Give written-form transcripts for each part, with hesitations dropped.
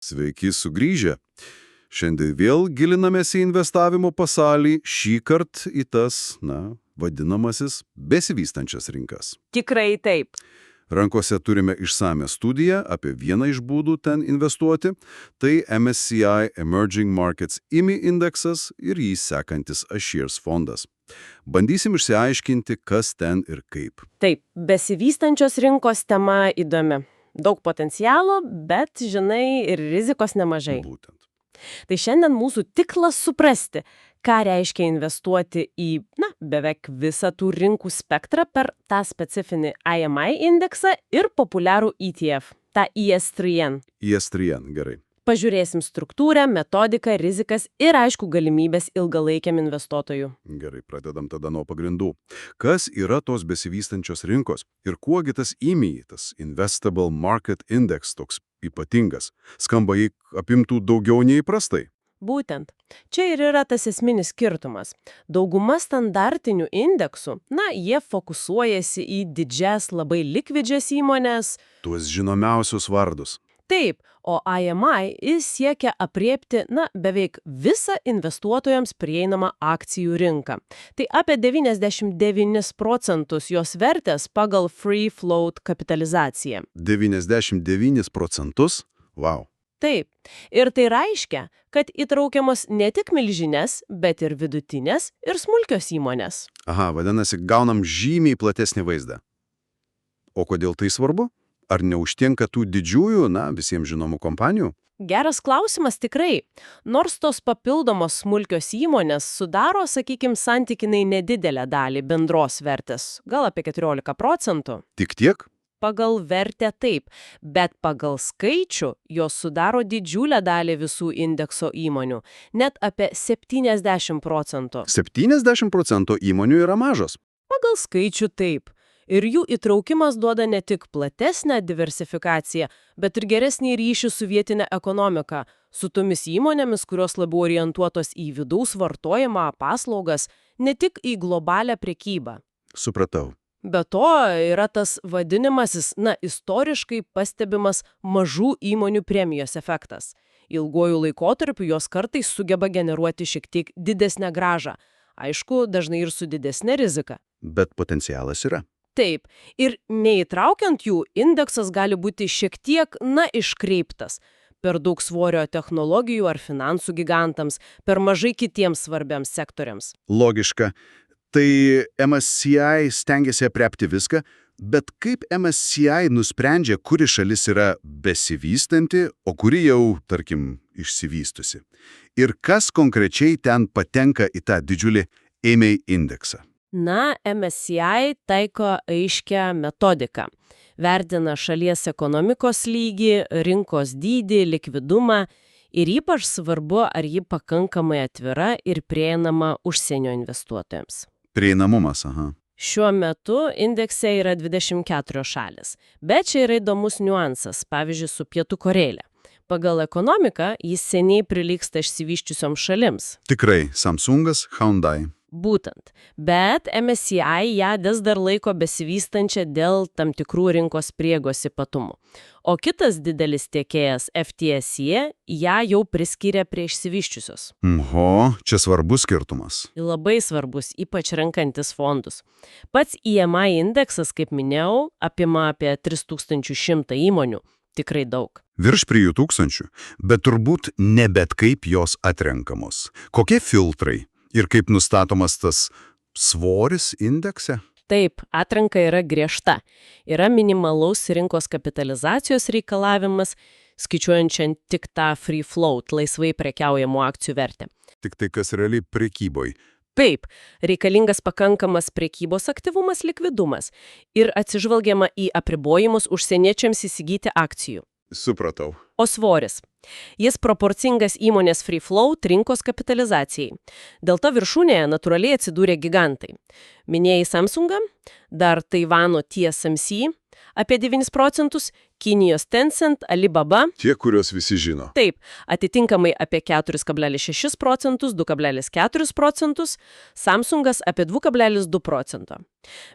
Sveiki sugrįžę. Šiandien vėl gilinamės į investavimo pasaulį, šįkart į tas, vadinamasis besivystančias rinkas. Tikrai taip. Rankose turime išsame studiją apie vieną iš būdų ten investuoti, tai MSCI Emerging Markets IMI indeksas ir jį sekantis A-Shares fondas. Bandysim išsiaiškinti, kas ten ir kaip. Taip, besivystančios rinkos tema įdomi. Daug potencialo, bet, žinai, ir rizikos nemažai. Būtent. Tai šiandien mūsų tikslas suprasti, ką reiškia investuoti į, beveik visą tų rinkų spektrą per tą specifinį IMI indeksą ir populiarų ETF, tą ES3N. ES3N, gerai. Pažiūrėsim struktūrą, metodiką, rizikas ir, aišku, galimybės ilgalaikiam investuotojui. Gerai, pradedam tada nuo pagrindų. Kas yra tos besivystančios rinkos ir kuogi tas IMI, tas Investable Market Index, toks ypatingas, skamba jį apimtų daugiau nei įprastai? Būtent. Čia ir yra tas esminis skirtumas. Dauguma standartinių indeksų, jie fokusuojasi į didžias, labai likvidžias įmonės. Tuos žinomiausius vardus. Taip, o IMI jis siekia apriepti, beveik visą investuotojams prieinamą akcijų rinką. Tai apie 99% jos vertės pagal free float kapitalizaciją. 99%? Vau. Taip. Ir tai reiškia, kad įtraukiamos ne tik milžinės, bet ir vidutinės ir smulkios įmonės. Aha, vadinasi, gaunam žymiai platesnį vaizdą. O kodėl tai svarbu? Ar neužtenka tų didžiųjų, visiems žinomų kompanijų? Geras klausimas tikrai. Nors tos papildomos smulkios įmonės sudaro, santykinai nedidelę dalį bendros vertės, gal apie 14%. Tik tiek? Pagal vertę taip, bet pagal skaičių jos sudaro didžiulę dalį visų indekso įmonių, net apie 70%. 70% įmonių yra mažos. Pagal skaičių taip. Ir jų įtraukimas duoda ne tik platesnę diversifikaciją, bet ir geresnį ryšį su vietinė ekonomika, su tomis įmonėmis, kurios labiau orientuotos į vidaus vartojimą, paslaugas, ne tik į globalią prekybą. Supratau. Be to yra tas vadinimasis, istoriškai pastebimas mažų įmonių premijos efektas. Ilguoju laikotarpiu jos kartais sugeba generuoti šiek tiek didesnę grąžą. Aišku, dažnai ir su didesnė rizika. Bet potencialas yra. Taip, ir neįtraukiant jų, indeksas gali būti šiek tiek, iškreiptas. Per daug svorio technologijų ar finansų gigantams, per mažai kitiems svarbiams sektoriams. Logiška. Tai MSCI stengiasi apriepti viską, bet kaip MSCI nusprendžia, kuri šalis yra besivystanti, o kuri jau, tarkim, išsivystusi? Ir kas konkrečiai ten patenka į tą didžiulį IMI indeksą? MSCI taiko aiškią metodiką. Vertina šalies ekonomikos lygį, rinkos dydį, likvidumą ir ypač svarbu, ar ji pakankamai atvira ir prieinama užsienio investuotojams. Prieinamumas, aha. Šiuo metu indekse yra 24 šalis, bet čia yra įdomus niuansas, pavyzdžiui, su Pietų Korėja. Pagal ekonomiką jis seniai prilygsta išsivysčiusioms šalims. Tikrai, Samsungas, Hyundai. Būtent. Bet MSCI ją vis dar laiko besivystančią dėl tam tikrų rinkos priegos ypatumų. O kitas didelis tiekėjas FTSE ją jau priskyrė prie išsivyščiusios. Čia svarbus skirtumas. Labai svarbus, ypač renkantis fondus. Pats IMI indeksas, kaip minėjau, apima apie 3100 įmonių. Tikrai daug. Virš 3000, bet turbūt ne bet kaip jos atrenkamos. Kokie filtrai? Ir kaip nustatomas tas svoris indekse? Taip, atranka yra griežta. Yra minimalaus rinkos kapitalizacijos reikalavimas, skaičiuojančiant tik tą free float, laisvai prekiaujamų akcijų vertę. Tik tai kas realiai prekyboj. Taip, reikalingas pakankamas prekybos aktyvumas, likvidumas ir atsižvelgiama į apribojimus užsieniečiams įsigyti akcijų. Supratau. O svoris. Jis proporcingas įmonės free float rinkos kapitalizacijai. Dėl to viršūnėje natūraliai atsidūrė gigantai. Minėjai Samsungą, dar Taivano TSMC, apie 9 procentus, Kinijos Tencent, Alibaba, Tie, kuriuos visi žino. taip, atitinkamai apie 4,6 procentus, 2,4 procentus, Samsungas apie 2,2 procento.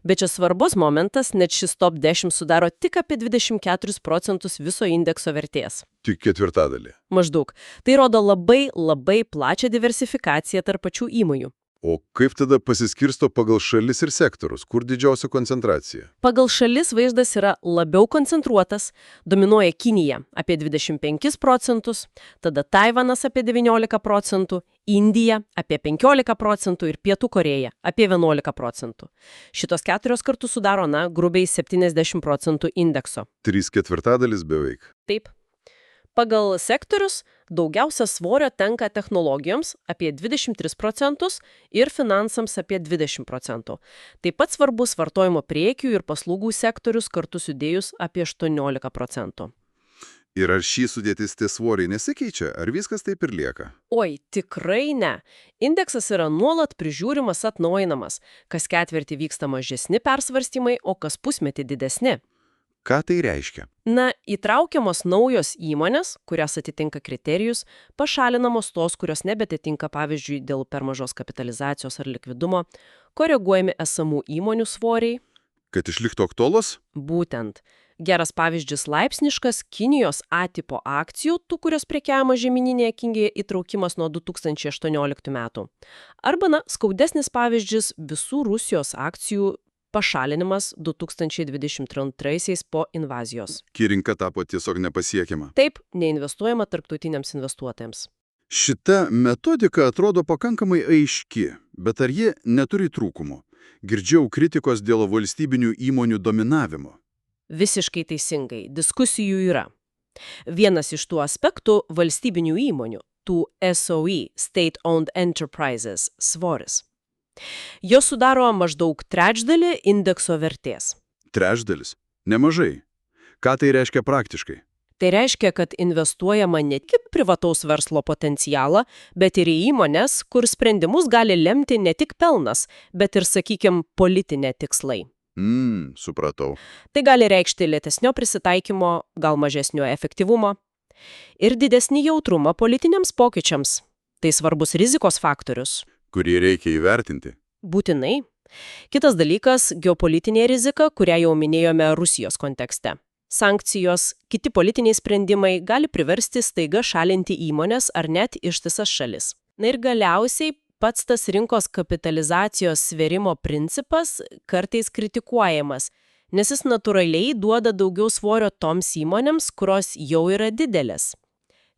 Bet čia svarbus momentas, net šis top 10 sudaro tik apie 24 procentus viso indekso vertės. Tik ketvirtadalį. Maždaug. Tai rodo labai plačią diversifikaciją tarp pačių įmonių. O kaip tada pasiskirsto pagal šalis ir sektorius? Kur didžiausia koncentracija? Pagal šalis vaizdas yra labiau koncentruotas, dominuoja Kinija apie 25 procentus, tada Taivanas apie 19 procentų, Indija apie 15 procentų ir Pietų Korėja apie 11 procentų. Šitos 4 kartu sudaro, grubiai 70 procentų indekso. 3/4 beveik. Taip. Pagal sektorius daugiausia svorio tenka technologijoms apie 23 procentus ir finansams apie 20 procentų. Taip pat svarbus vartojimo prekių ir paslaugų sektorius kartu sudėjus apie 18 procentų. Ir ar šį sudėtis tie svoriai nesikeičia, ar viskas taip ir lieka? Oi, tikrai ne. Indeksas yra nuolat prižiūrimas, atnaujinamas. Kas ketvirtį vyksta mažesni persvarstymai, o kas pusmetį didesni. Ką tai reiškia? Įtraukiamos naujos įmonės, kurias atitinka kriterijus, pašalinamos tos, kurios nebetitinka, pavyzdžiui, dėl per mažos kapitalizacijos ar likvidumo, koreguojami esamų įmonių svoriai. Kad išliktų aktualus? Būtent. Geras pavyzdys laipsniškas Kinijos A-tipo akcijų, tų, kurios prekiaujama žemyninėje Kinijoje, įtraukimas nuo 2018 metų. Arba, skaudesnis pavyzdys visų Rusijos akcijų pašalinimas 2022 po invazijos. Kai rinka tapo tiesiog nepasiekiama. Taip, neinvestuojama tarptautiniams investuotojams. Šita metodika atrodo pakankamai aiški, bet ar ji neturi trūkumų? Girdžiau kritikos dėl valstybinių įmonių dominavimo. Visiškai teisingai, diskusijų yra. Vienas iš tų aspektų – valstybinių įmonių, tų SOE, State-Owned Enterprises, svoris. Jos sudaro maždaug trečdalį indekso vertės. Trečdalis? Nemažai. Ką tai reiškia praktiškai? Tai reiškia, kad investuojama ne tik privataus verslo potencialą, bet ir į įmonės, kur sprendimus gali lemti ne tik pelnas, bet ir, sakykime, politinė tikslai. Supratau. Tai gali reikšti lėtesnio prisitaikymo, gal mažesnio efektyvumo ir didesnį jautrumą politiniams pokyčiams. Tai svarbus rizikos faktorius. Kurį reikia įvertinti. Būtinai. Kitas dalykas – geopolitinė rizika, kurią jau minėjome Rusijos kontekste. Sankcijos, kiti politiniai sprendimai gali priversti staiga šalinti įmonės ar net ištisas šalis. Ir galiausiai pats tas rinkos kapitalizacijos svėrimo principas kartais kritikuojamas, nes jis natūraliai duoda daugiau svorio toms įmonėms, kurios jau yra didelės.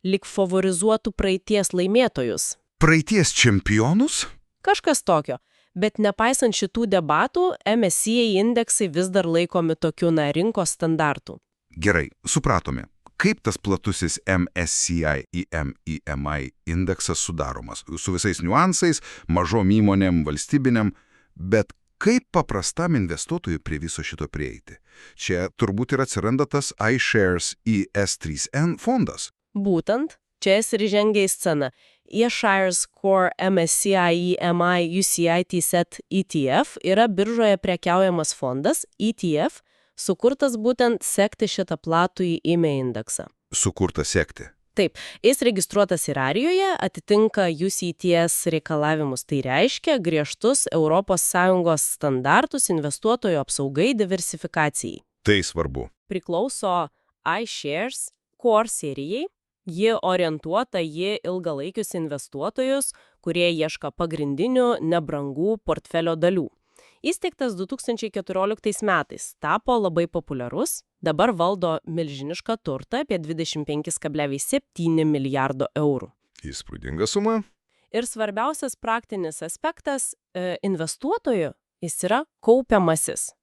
Lyg favorizuotų praeities laimėtojus. Praeities čempionus? Kažkas tokio. Bet nepaisant šitų debatų, MSCI indeksai vis dar laikomi tokiu rinkos standartų. Gerai, supratome. Kaip tas platusis MSCI EMI indeksas sudaromas? Su visais niuansais, mažom įmonėm, valstybinėm, bet kaip paprastam investuotojui prie viso šito prieiti? Čia turbūt ir atsiranda tas iShares ES3N fondas. Būtent, čia jis ir žengia į sceną. iShares Core MSCI EMI UCITS ETF yra biržoje prekiaujamas fondas ETF, sukurtas būtent sekti šitą platų įmę indeksą. Sukurtas sekti. Taip, jis registruotas ir Airijoje, atitinka UCITS reikalavimus, tai reiškia griežtus ES standartus investuotojų apsaugai diversifikacijai. Tai svarbu. Priklauso iShares Core serijai. Ji orientuota į ilgalaikius investuotojus, kurie ieško pagrindinių nebrangų portfelio dalių. Įsteigtas 2014 metais, tapo labai populiarus, dabar valdo milžinišką turtą apie 25,7 milijardo eurų. Įspūdinga suma. Ir svarbiausias praktinis aspektas investuotojų, jis yra kaupiamasis.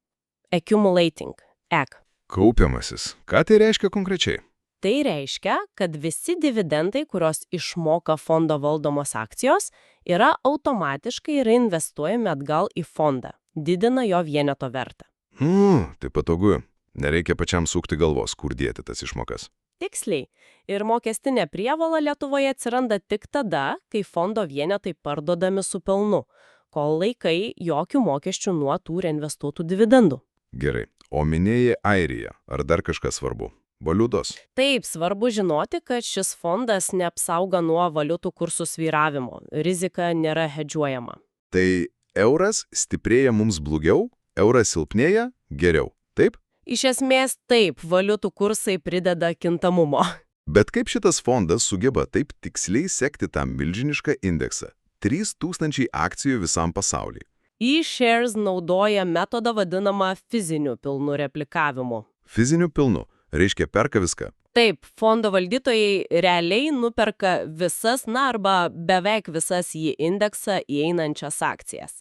Accumulating. EC. Kaupiamasis. Ką tai reiškia konkrečiai? Tai reiškia, kad visi dividendai, kurios išmoka fondo valdomos akcijos, yra automatiškai reinvestuojami atgal į fondą, didina jo vieneto vertę. Tai patogu. Nereikia pačiam sukti galvos, kur dėti tas išmokas. Tiksliai. Ir mokestinė prievola Lietuvoje atsiranda tik tada, kai fondo vienetai parduodami su pelnu, kol laikai jokių mokesčių nuo tų reinvestuotų dividendų. Gerai. O minėjai Airiją. Ar dar kažkas svarbu? Valiutos? Taip, svarbu žinoti, kad šis fondas neapsauga nuo valiutų kursų svyravimo. Rizika nėra hedžiuojama. Tai euras stiprėja mums blogiau, euras silpnėja geriau, taip? Iš esmės taip, valiutų kursai prideda kintamumo. Bet kaip šitas fondas sugeba taip tiksliai sekti tą milžinišką indeksą? 3000 akcijų visam pasaulyje. eShares naudoja metodą vadinamą fiziniu pilnu replikavimu. Fiziniu pilnu. Reiškia, perka viską. Taip, fondo valdytojai realiai nuperka visas, arba beveik visas į indeksą įeinančias akcijas,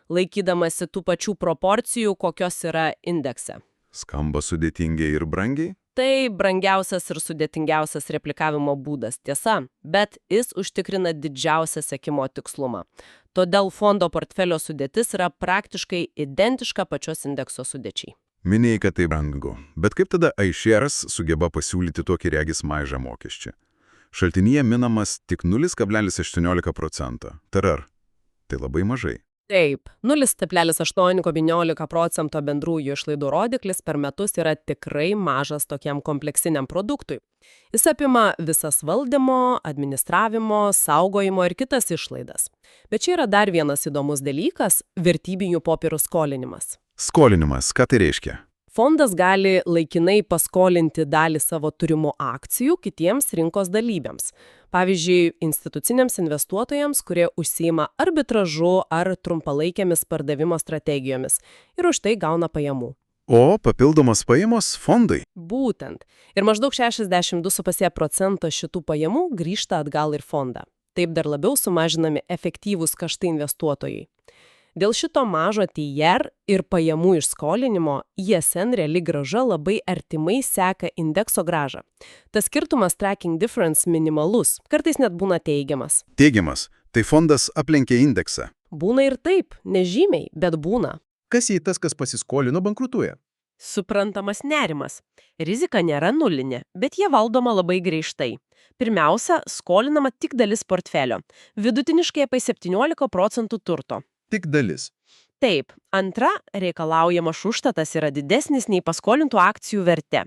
laikydamasi tų pačių proporcijų, kokios yra indekse. Skamba sudėtingai ir brangiai? Tai brangiausias ir sudėtingiausias replikavimo būdas, tiesa, bet jis užtikrina didžiausią sekimo tikslumą. Todėl fondo portfelio sudėtis yra praktiškai identiška pačios indekso sudėčiai. Minėjai, kad tai brangu. Bet kaip tada iShares sugeba pasiūlyti tokį regis mažą mokesčią? Šaltinyje minamas tik 0,18%. Tarar. Tai labai mažai. Taip, 0,8–19% bendrųjų išlaidų rodiklis per metus yra tikrai mažas tokiam kompleksiniam produktui. Jis apima visas valdymo, administravimo, saugojimo ir kitas išlaidas. Bet čia yra dar vienas įdomus dalykas – vertybinių popierų skolinimas. Skolinimas, ką tai reiškia? Fondas gali laikinai paskolinti dalį savo turimų akcijų kitiems rinkos dalyviams. Pavyzdžiui, instituciniams investuotojams, kurie užsiima arbitražu ar trumpalaikėmis pardavimo strategijomis ir už tai gauna pajamų. O papildomos pajamos fondai? Būtent. Ir maždaug 62,5% šitų pajamų grįžta atgal ir fondą. Taip dar labiau sumažinami efektyvūs kaštai investuotojai. Dėl šito mažo TIR ir pajamų iš skolinimo ISN reali grąža labai artimai seka indekso grąžą. Tas skirtumas tracking difference minimalus, kartais net būna teigiamas. Teigiamas. Tai fondas aplenkė indeksą. Būna ir taip, nežymiai, bet būna. Kas jei tas, kas pasiskolino, bankrutuoja? Suprantamas nerimas. Rizika nėra nulinė, bet jie valdoma labai griežtai. Pirmiausia, skolinama tik dalis portfelio, vidutiniškai apie 17% turto. Tik dalis. Taip, antra, reikalaujamas užstatas yra didesnis nei paskolintų akcijų verte,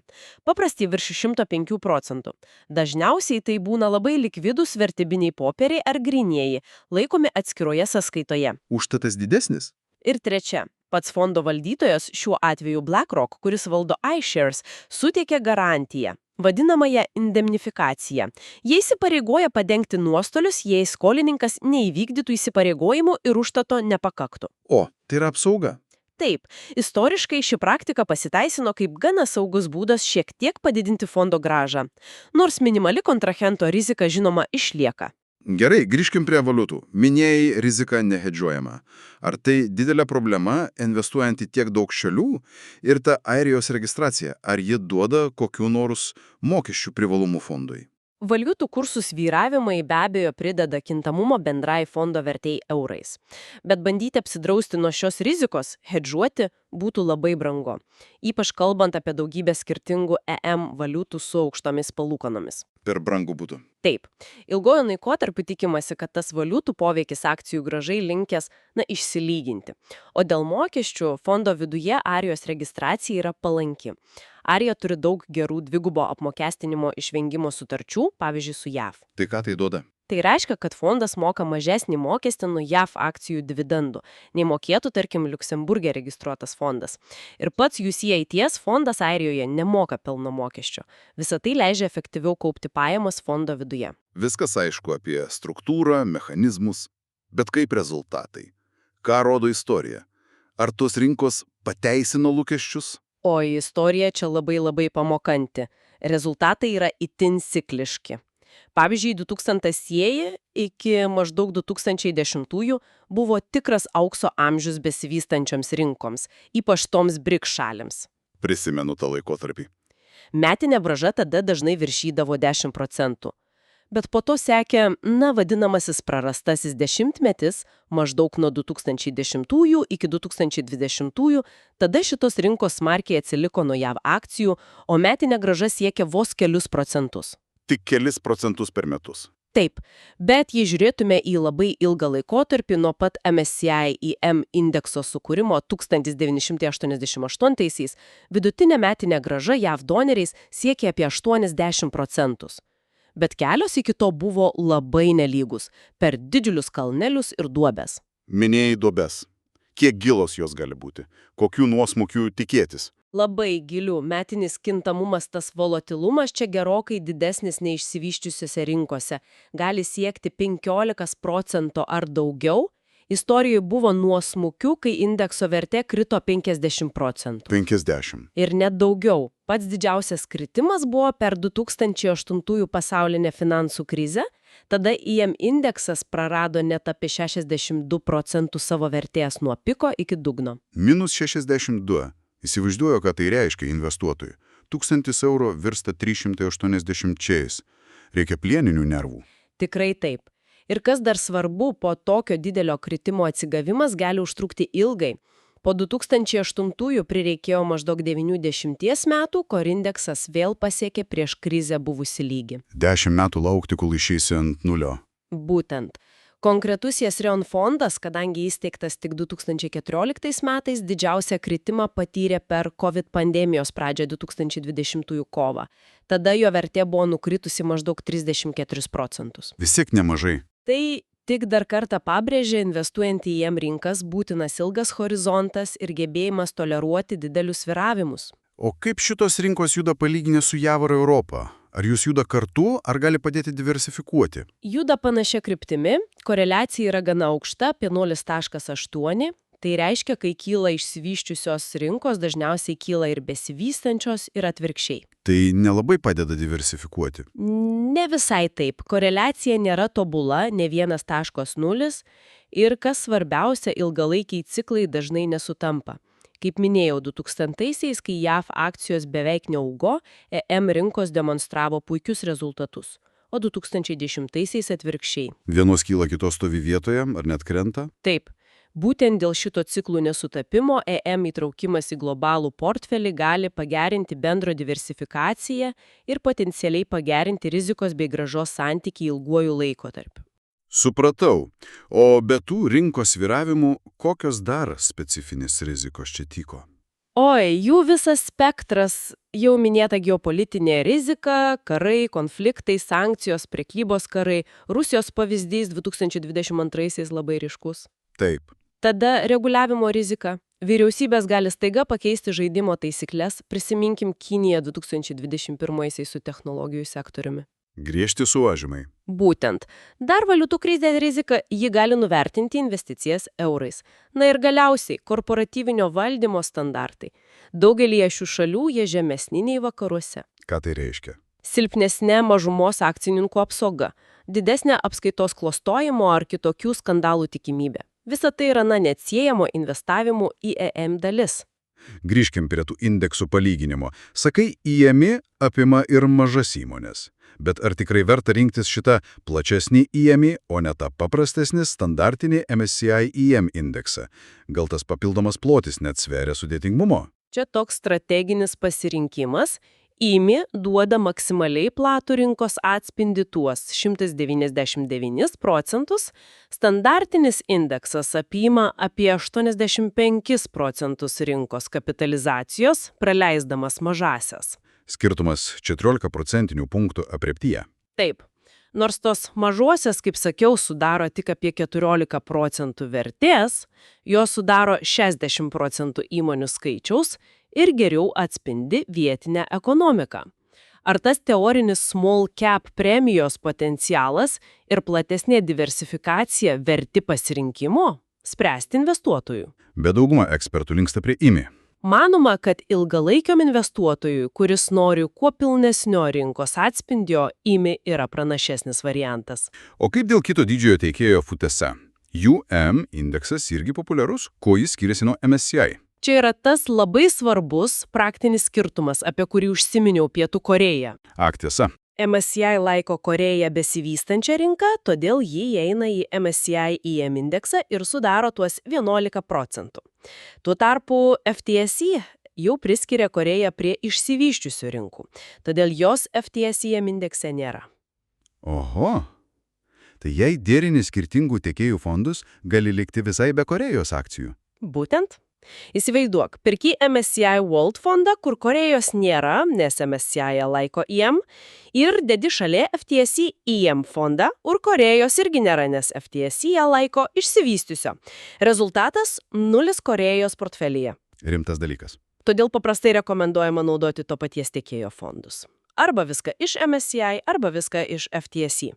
paprastai virš 105%. Dažniausiai tai būna labai likvidūs vertybiniai popieriai ar grynieji, laikomi atskiroje sąskaitoje. Užstatas didesnis? Ir trečia, pats fondo valdytojas, šiuo atveju BlackRock, kuris valdo iShares, suteikia garantiją, vadinamąją indemnifikaciją. Jie įsipareigoja padengti nuostolius, jei skolininkas neįvykdytų įsipareigojimų ir užstato nepakaktų. O, tai yra apsauga. Taip, istoriškai ši praktika pasiteisino kaip gana saugus būdas šiek tiek padidinti fondo grąžą, nors minimali kontrahento rizika žinoma išlieka. Gerai, grįžkim prie valiutų. Minėjai, rizika nehedžiuojama. Ar tai didelė problema, investuojant į tiek daug šalių? Ir ta Airijos registracija, ar ji duoda kokių nors mokesčių privalumų fondui? Valiutų kursų svyravimai be abejo prideda kintamumo bendrai fondo vertei eurais. Bet bandyti apsidrausti nuo šios rizikos, hedžuoti, būtų labai brangu. Ypač kalbant apie daugybę skirtingų EM valiutų su aukštomis palūkanomis. Per brangu būtų. Taip. Ilgojo laikotarpiu tikimasi, kad tas valiutų poveikis akcijų grąžai linkęs, išsilyginti. O dėl mokesčių fondo viduje Airijos registracija yra palanki. Airija turi daug gerų dvigubo apmokestinimo išvengimo sutarčių, pavyzdžiui, su JAV. Tai ką tai duoda? Tai reiškia, kad fondas moka mažesnį mokestį nuo JAV akcijų dividendų, nei mokėtų, tarkim, Liuksemburge registruotas fondas. Ir pats UCITS fondas Airijoje nemoka pelno mokesčio. Visą tai leidžia efektyviau kaupti pajamas fondo viduje. Viskas aišku apie struktūrą, mechanizmus, bet kaip rezultatai? Ką rodo istorija? Ar tos rinkos pateisino lūkesčius? O istorija čia labai pamokanti. Rezultatai yra itin cikliški. Pavyzdžiui, 2000-ieji iki maždaug 2010-ųjų buvo tikras aukso amžius besivystančioms rinkoms, ypač toms BRIC šalims. Prisimenu tą laikotarpį. Metinė grąža tada dažnai viršydavo 10%. Bet po to sekė, vadinamasis prarastasis dešimtmetis, maždaug nuo 2010 iki 2020, tada šitos rinkos smarkiai atsiliko nuo JAV akcijų, o metinė grąža siekė vos kelius procentus. Tik kelis procentus per metus. Taip, bet jei žiūrėtume į labai ilgą laikotarpį nuo pat MSCI EM indekso sukūrimo 1988-aisiais, vidutinė metinė grąža JAV doleriais siekia apie 80%. Bet kelios iki to buvo labai nelygus, per didžiulius kalnelius ir duobes. Minėjai duobes. Kiek gilos jos gali būti? Kokių nuosmukių tikėtis? Labai gilių metinis kintamumas, tas volatilumas čia gerokai didesnis nei išsivyščiusiose rinkose. Gali siekti 15% ar daugiau. Istorijoje buvo nuosmukių, kai indekso vertė krito 50%. 50. Ir net daugiau. Pats didžiausias kritimas buvo per 2008 pasaulinę finansų krizę. Tada EM indeksas prarado net apie 62% savo vertės nuo piko iki dugno. Minus 62. Įsivaizduoju, ką tai reiškia investuotojui. 1000 eurų virsta 380. Reikia plieninių nervų. Tikrai taip. Ir kas dar svarbu, po tokio didelio kritimo atsigavimas gali užtrukti ilgai. Po 2008 prireikėjo maždaug 90 metų, kol indeksas vėl pasiekė prieš krizę buvusi lygį. 10 metų laukti, kol išeisi ant nulio. Būtent. Konkretus Jesrion fondas, kadangi įsteigtas tik 2014 metais, didžiausią kritimą patyrė per COVID pandemijos pradžią 2020 kovą. Tada jo vertė buvo nukritusi maždaug 34%. Vis tiek nemažai. Tai tik dar kartą pabrėžė, investuojant į EM rinkas būtinas ilgas horizontas ir gebėjimas toleruoti didelius svyravimus. O kaip šitos rinkos juda palyginę su JAV ir Europą? Ar jūs juda kartu, ar gali padėti diversifikuoti? Juda panašia kryptimi, koreliacija yra gana aukšta, apie 0,8. Tai reiškia, kai kyla išsivyščiusios rinkos, dažniausiai kyla ir besivystančios ir atvirkščiai. Tai nelabai padeda diversifikuoti. Ne visai taip. Koreliacija nėra tobula, ne 1,0 ir, kas svarbiausia, ilgalaikiai ciklai dažnai nesutampa. Kaip minėjau, 2000-aisiais, kai JAV akcijos beveik neaugo, EM rinkos demonstravo puikius rezultatus, o 2010-aisiais atvirkščiai. Vienos kyla, kitos stovi vietoje, ar net krenta? Taip. Būtent dėl šito ciklų nesutapimo EM įtraukimas į globalų portfelį gali pagerinti bendro diversifikaciją ir potencialiai pagerinti rizikos bei grąžos santykį ilguoju laikotarpiu. Supratau. O be tų rinkos svyravimų, kokios dar specifinės rizikos čia tyko? Oi, jų visas spektras, jau minėta geopolitinė rizika, karai, konfliktai, sankcijos, prekybos karai, Rusijos pavyzdys 2022-aisiais labai ryškus. Taip. Tada reguliavimo rizika. Vyriausybės gali staiga pakeisti žaidimo taisyklės, prisiminkim Kiniją 2021-aisiais su technologijų sektoriumi. Griežti suvažymai. Būtent. Dar valiutų krizė rizika, ji gali nuvertinti investicijas eurais. Na ir galiausiai korporatyvinio valdymo standartai. Daugelį šių šalių jie žemesni nei vakaruose. Ką tai reiškia? Silpnesnė mažumos akcininkų apsauga, didesnė apskaitos klastojimo ar kitokių skandalų tikimybė. Visa tai yra neatsiejamo investavimo į EM dalis. Grįžkim prie tų indeksų palyginimo. Sakai, EM apima ir mažas įmonės. Bet ar tikrai verta rinktis šitą plačesnį EM, o ne tą paprastesnį standartinį MSCI EM indeksą? Gal tas papildomas plotis net sveria sudėtingumo? Čia toks strateginis pasirinkimas. IMI duoda maksimaliai platų rinkos atspindį tuos 199%, standartinis indeksas apima apie 85% rinkos kapitalizacijos, praleisdamas mažasias. Skirtumas 14 procentinių punktų aprėptyje. Taip. Nors tos mažosios, kaip sakiau, sudaro tik apie 14% vertės, jos sudaro 60% įmonių skaičiaus ir geriau atspindi vietinę ekonomiką. Ar tas teorinis small cap premijos potencialas ir platesnė diversifikacija verti pasirinkimo? Spręsti investuotojų. Bet dauguma ekspertų linksta prie IMI. Manoma, kad ilgalaikiam investuotojui, kuris nori kuo pilnesnio rinkos atspindžio, IMI yra pranašesnis variantas. O kaip dėl kito didžiojo teikėjo FTSE? UM indeksas irgi populiarus, kuo jis skiriasi nuo MSCI? Čia yra tas labai svarbus praktinis skirtumas, apie kurį užsiminiau Pietų Koreją. Tiesa. MSCI laiko Koreją besivystančią rinką, todėl ji įeina į MSCI EM indeksą ir sudaro tuos 11%. Tuo tarpu FTSE jau priskiria Koreją prie išsivysčiusių rinkų, todėl jos FTSE EM indekse nėra. Oho, Tai jei dėrini skirtingų tiekėjų fondus, gali likti visai be Korėjos akcijų. Būtent. Įsivaizduok, perki MSCI World fondą, kur Korėjos nėra, nes MSCI laiko IM, ir dedi šalia FTSE IM fondą, kur Korėjos irgi nėra, nes FTSE laiko išsivystusio. Rezultatas – 0 Korėjos portfelyje. Rimtas dalykas. Todėl paprastai rekomenduojama naudoti to paties tiekėjo fondus. Arba viską iš MSCI, arba viską iš FTSE.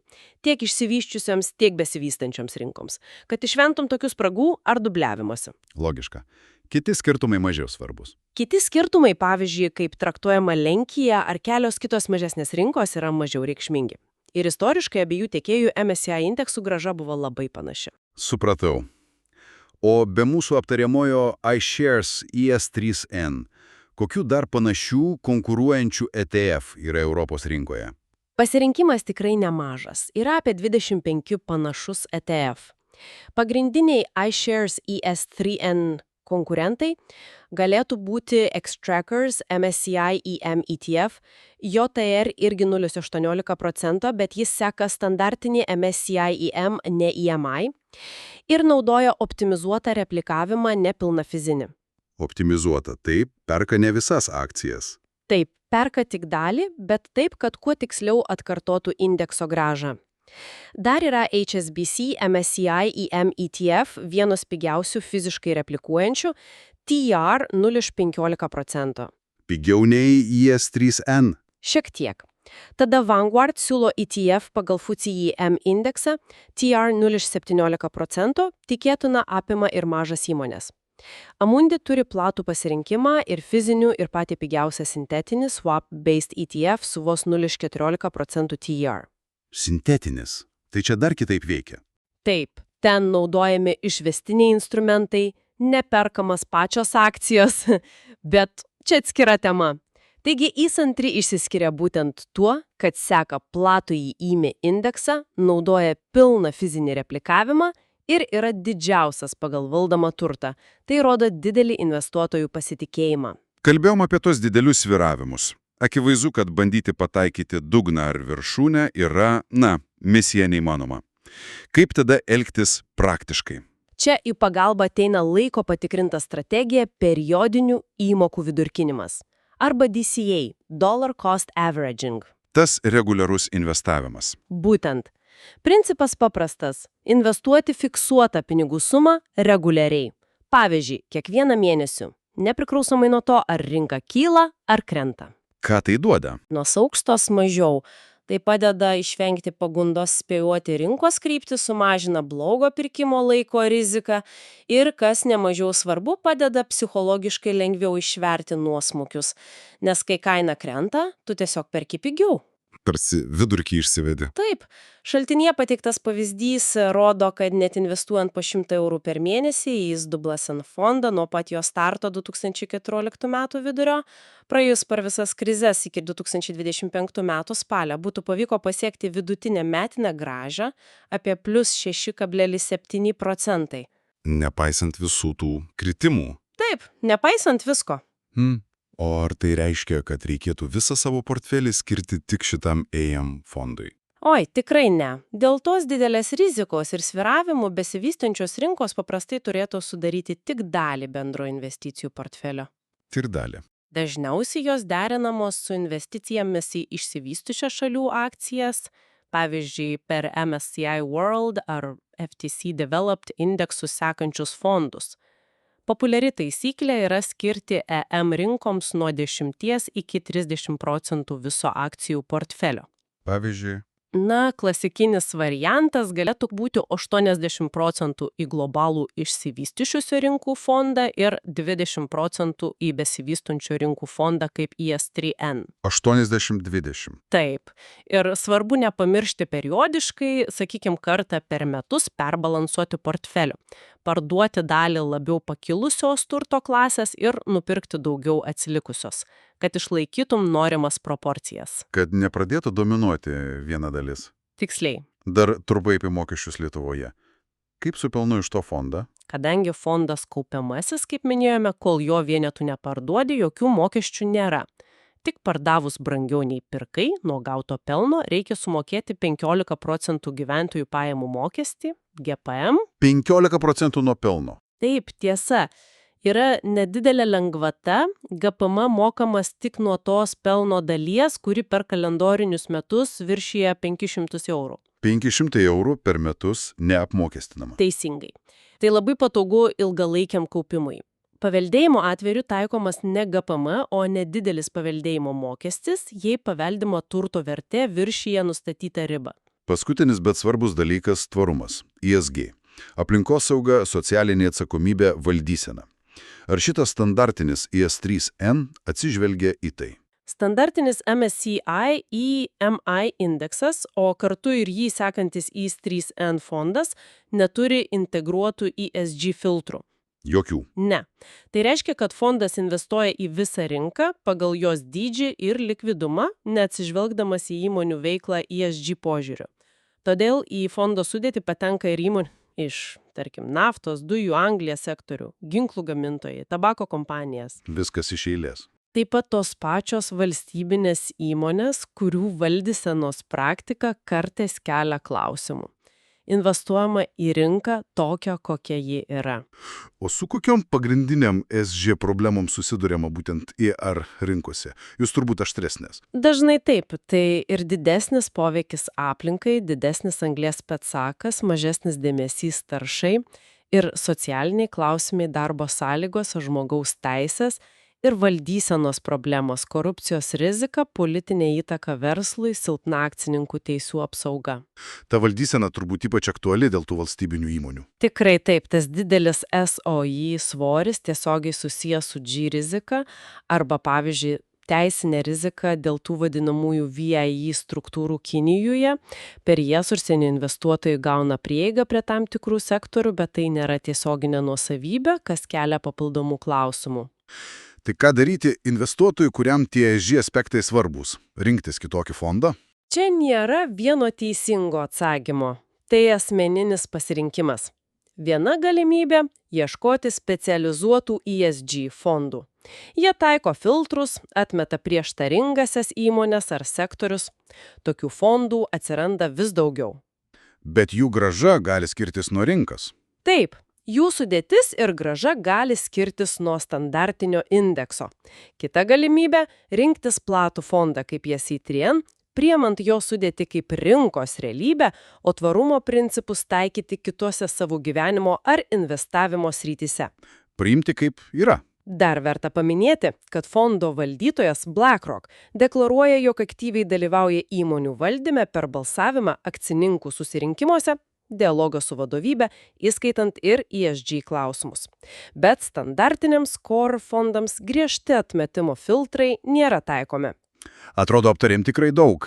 Tiek išsivysčiusioms, tiek besivystančioms rinkoms. Kad išventum tokių spragų ar dubliavimuose. Logiška. Kiti skirtumai mažiau svarbus. Kiti skirtumai, pavyzdžiui, kaip traktuojama Lenkija ar kelios kitos mažesnės rinkos, yra mažiau reikšmingi. Ir istoriškai abiejų tiekėjų MSCI indeksų grąža buvo labai panaši. Supratau. O be mūsų aptariamojo iShares ES3N, kokių dar panašių konkuruojančių ETF yra Europos rinkoje? Pasirinkimas tikrai nemažas. Yra apie 25 panašus ETF. Pagrindiniai iShares ES3N konkurentai galėtų būti Xtrackers MSCI EM ETF, JTR irgi 0,18%, bet jis seka standartinį MSCI EM, ne EMI, ir naudoja optimizuotą replikavimą, nepilną fizinį. Optimizuota, taip, perka ne visas akcijas. Taip, perka tik dalį, bet taip, kad kuo tiksliau atkartotų indekso grąžą. Dar yra HSBC MSCI EM ETF, vienas pigiausių fiziškai replikuojančių, TR 0,15%. Pigiau nei ES3N. Šiek tiek. Tada Vanguard siūlo ETF pagal FTSE EM indeksą, TR 0,17%, tikėtina apima ir mažas įmonės. Amundi turi platų pasirinkimą ir fizinių, ir patį pigiausią sintetinį swap-based ETF su vos 0,14% TR. Sintetinis. Tai čia dar kitaip veikia. Taip, ten naudojami išvestiniai instrumentai, neperkamas pačios akcijos, bet čia atskira tema. Taigi įsantri išsiskiria būtent tuo, kad seka platųjį IMI indeksą, naudoja pilną fizinį replikavimą ir yra didžiausias pagal valdomą turtą. Tai rodo didelį investuotojų pasitikėjimą. Kalbėjom apie tos didelius sviravimus. Akivaizdu, kad bandyti pataikyti dugną ar viršūnę yra, misija neįmanoma. Kaip tada elgtis praktiškai? Čia į pagalbą ateina laiko patikrinta strategija periodinių įmokų vidurkinimas. Arba DCA – Dollar Cost Averaging. Tas reguliarus investavimas. Būtent. Principas paprastas – investuoti fiksuotą pinigų sumą reguliariai. Pavyzdžiui, kiekvieną mėnesį, nepriklausomai nuo to, ar rinka kyla ar krenta. Ką tai duoda? Nuo aukštos mažiau. Tai padeda išvengti pagundos spėjuoti rinkos kryptį, sumažina blogo pirkimo laiko riziką ir, kas nemažiau svarbu, padeda psichologiškai lengviau išverti nuosmukius. Nes kai kaina krenta, tu tiesiog perki pigiau. Tarsi vidurkį išsivedi. Taip. Šaltinyje pateiktas pavyzdys rodo, kad net investuojant po 100 eurų per mėnesį į ISDN fondą nuo pat jo starto 2014 metų vidurio, praėjus per visas krizes iki 2025 metų spalio, būtų pavyko pasiekti vidutinę metinę grąžą apie plus 6,7%. Nepaisant visų tų kritimų. Taip, nepaisant visko. O ar tai reiškia, kad reikėtų visą savo portfelį skirti tik šitam EM fondui? Oi, tikrai ne. Dėl tos didelės rizikos ir sviravimų besivystančios rinkos paprastai turėtų sudaryti tik dalį bendro investicijų portfelio. Tik dalį. Dažniausiai jos derinamos su investicijomis į išsivystusių šalių akcijas, pavyzdžiui, per MSCI World ar FTSE Developed indeksus sekančius fondus. Populiari taisyklė yra skirti EM rinkoms nuo 10 iki 30% viso akcijų portfelio. Pavyzdžiui, Klasikinis variantas galėtų būti 80% į globalų išsivystyšiusių rinkų fondą ir 20% į besivystančių rinkų fondą kaip ES3N. 80-20. Taip. Ir svarbu nepamiršti periodiškai, sakykime, kartą per metus perbalansuoti portfelio, parduoti dalį labiau pakilusios turto klasės ir nupirkti daugiau atsilikusios, kad išlaikytum norimas proporcijas. Kad nepradėtų dominuoti viena dalis. Tiksliai. Dar trumpai apie mokesčius Lietuvoje. Kaip su pelnu iš to fondą? Kadangi fondas kaupiamasis, kaip minėjome, kol jo vienetų neparduodi, jokių mokesčių nėra. Tik pardavus brangiau nei pirkai, nuo gauto pelno reikia sumokėti 15% gyventojų pajamų mokestį, GPM. 15% nuo pelno. Taip, tiesa. Yra nedidelė lengvata, GPM mokamas tik nuo tos pelno dalies, kuri per kalendorinius metus viršyje 500 eurų. 500 eurų per metus neapmokestinama. Teisingai. Tai labai patogu ilgalaikiam kaupimui. Paveldėjimo atveju taikomas ne GPM, o nedidelis paveldėjimo mokestis, jei paveldimo turto vertė viršyje nustatytą ribą. Paskutinis, bet svarbus dalykas – tvarumas. ESG. Aplinkosauga, socialinė atsakomybė, valdysena. Ar šitas standartinis ES3N atsižvelgia į tai? Standartinis MSCI EMI indeksas, o kartu ir jį sekantis ES3N fondas, neturi integruotų ESG filtrų. Jokių. Ne. Tai reiškia, kad fondas investuoja į visą rinką pagal jos dydžį ir likvidumą, neatsižvelgdamas į įmonių veiklą ESG požiūriu. Todėl į fondo sudėtį patenka ir įmonių iš, tarkim, naftos, dujų, anglies sektorių, ginklų gamintojai, tabako kompanijas. Viskas iš eilės. Taip pat tos pačios valstybinės įmonės, kurių valdysenos praktika kartais kelia klausimų. Investuojama į rinką tokią, kokia ji yra. O su kokiom pagrindiniam ESG problemom susiduriama būtent IR rinkose? Jūs turbūt aštresnės. Dažnai taip. Tai ir didesnis poveikis aplinkai, didesnis anglies pėdsakas, mažesnis dėmesys taršai ir socialiniai klausimai, darbo sąlygos, žmogaus teisės ir valdysenos problemos, korupcijos rizika, politinė įtaka verslui, silpna akcininkų teisų apsauga. Ta valdysena turbūt ypač aktuali dėl tų valstybinių įmonių. Tikrai taip, tas didelis SOI svoris tiesiogiai susijęs su G rizika arba, pavyzdžiui, teisinė rizika dėl tų vadinamųjų VIE struktūrų Kinijoje. Per jas užsienio investuotojai gauna prieigą prie tam tikrų sektorių, bet tai nėra tiesioginė nuosavybė, kas kelia papildomų klausimų. Tai ką daryti investuotojui, kuriam tie ESG aspektai svarbus? Rinktis kitokį fondą? Čia nėra vieno teisingo atsakymo. Tai asmeninis pasirinkimas. Viena galimybė – ieškoti specializuotų ESG fondų. Jie taiko filtrus, atmeta prieštaringasias įmonės ar sektorius. Tokių fondų atsiranda vis daugiau. Bet jų grąža gali skirtis nuo rinkas. Taip. Jų sudėtis ir grąža gali skirtis nuo standartinio indekso. Kita galimybė – rinktis platų fondą kaip ES3N, priemant jo sudėti kaip rinkos realybę, o tvarumo principus taikyti kitose savo gyvenimo ar investavimo srityse. Priimti kaip yra. Dar verta paminėti, kad fondo valdytojas BlackRock deklaruoja, jog aktyviai dalyvauja įmonių valdyme per balsavimą akcininkų susirinkimuose, dialogą su vadovybė, įskaitant ir ESG klausimus. Bet standartiniams core fondams griežti atmetimo filtrai nėra taikomi. Atrodo, aptarėm tikrai daug.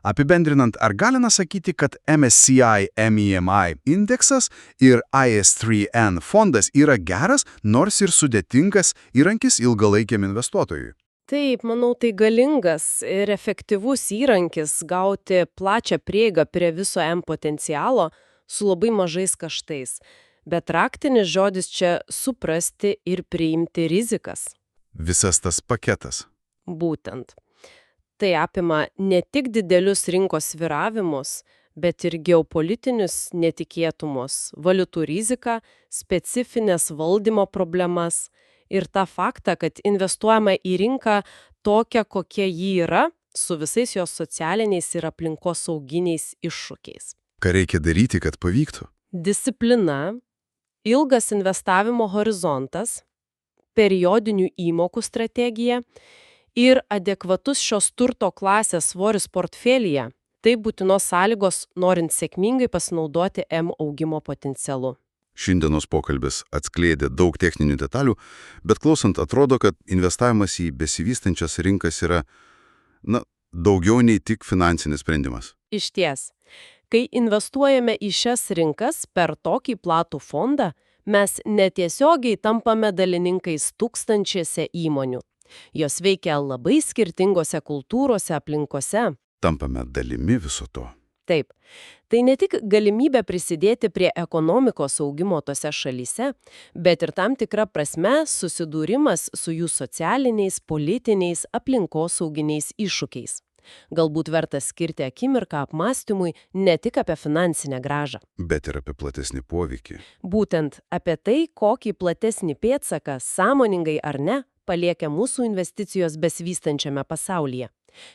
Apibendrinant, ar galima sakyti, kad MSCI MEMI indeksas ir ES3N fondas yra geras, nors ir sudėtingas įrankis ilgalaikiam investuotojui? Taip, manau, tai galingas ir efektyvus įrankis gauti plačią prieigą prie viso M potencialo su labai mažais kaštais. Bet raktinis žodis čia suprasti ir priimti rizikas. Visas tas paketas. Būtent. Tai apima ne tik didelius rinkos sviravimus, bet ir geopolitinius netikėtumus, valiutų riziką, specifines valdymo problemas ir tą faktą, kad investuojama į rinką tokią, kokia ji yra, su visais jos socialiniais ir aplinkosauginiais iššūkiais. Ką reikia daryti, kad pavyktų? Disciplina, ilgas investavimo horizontas, periodinių įmokų strategija ir adekvatus šios turto klasės svoris portfelyje – tai būtinos sąlygos, norint sėkmingai pasinaudoti M augimo potencialu. Šiandienos pokalbis atskleidė daug techninių detalių, bet klausant atrodo, kad investavimas į besivystančias rinkas yra, daugiau nei tik finansinis sprendimas. Išties. Kai investuojame į šias rinkas per tokį platų fondą, mes netiesiogiai tampame dalininkais tūkstančiuose įmonių. Jos veikia labai skirtingose kultūrose, aplinkose. Tampame dalimi viso to. Taip. Tai ne tik galimybė prisidėti prie ekonomikos augimo tose šalyse, bet ir tam tikra prasme susidūrimas su jų socialiniais, politiniais, aplinkosauginiais iššūkiais. Galbūt verta skirti akimirką apmąstymui ne tik apie finansinę grąžą. Bet ir apie platesnį poveikį. Būtent apie tai, kokį platesnį pėdsaką, sąmoningai ar ne, paliekia mūsų investicijos besivystančiame pasaulyje.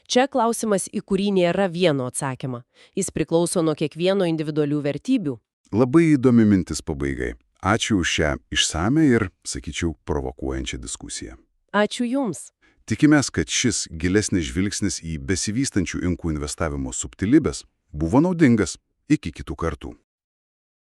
Čia klausimas, į kurį nėra vieno atsakymo. Jis priklauso nuo kiekvieno individualių vertybių. Labai įdomi mintis pabaigai. Ačiū už šią išsame ir, sakyčiau, provokuojančią diskusiją. Ačiū Jums. Tikimės, kad šis gilesnis žvilgsnis į besivystančių inkų investavimo subtilybes buvo naudingas. Iki kitų kartų.